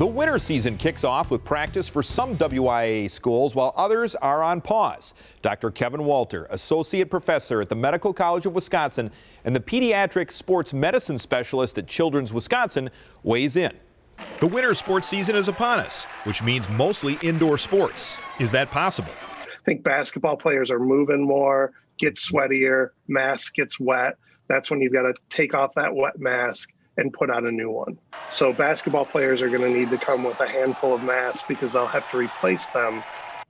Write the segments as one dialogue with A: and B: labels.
A: The winter season kicks off with practice for some WIAA schools while others are on pause. Dr. Kevin Walter, associate professor at the Medical College of Wisconsin and the pediatric sports medicine specialist at Children's Wisconsin, weighs in. The winter sports season is upon us, which means mostly indoor sports. Is that possible?
B: I think basketball players are moving more, get sweatier, mask gets wet. That's when you've got to take off that wet mask and put on a new one. So basketball players are going to need to come with a handful of masks because they'll have to replace them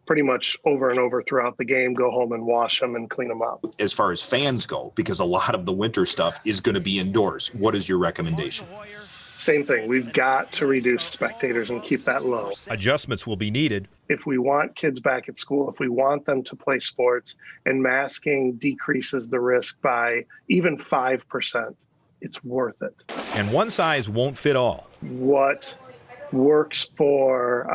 B: pretty much over and over throughout the game, go home and wash them and clean them up.
C: As far as fans go, because a lot of the winter stuff is going to be indoors, what is your recommendation?
B: Same thing. We've got to reduce spectators and keep that low.
A: Adjustments will be needed.
B: If we want kids back at school, if we want them to play sports, and masking decreases the risk by even 5%, it's worth it.
A: And one size won't fit all.
B: What works for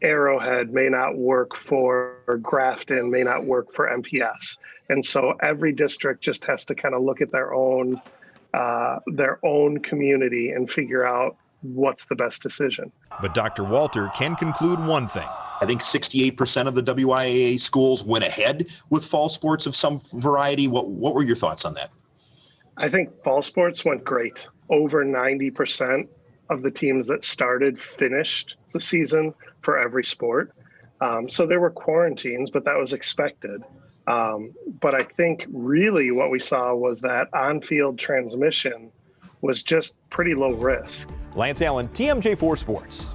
B: Arrowhead may not work for Grafton, may not work for MPS. And so every district just has to kind of look at their own community and figure out what's the best decision.
A: But Dr. Walter can conclude one thing.
C: I think 68% of the WIAA schools went ahead with fall sports of some variety. What were your thoughts on that?
B: I think fall sports went great. Over 90% of the teams that started finished the season for every sport. So there were quarantines, but that was expected. But I think really what we saw was that on-field transmission was just pretty low risk.
A: Lance Allen, TMJ4 Sports.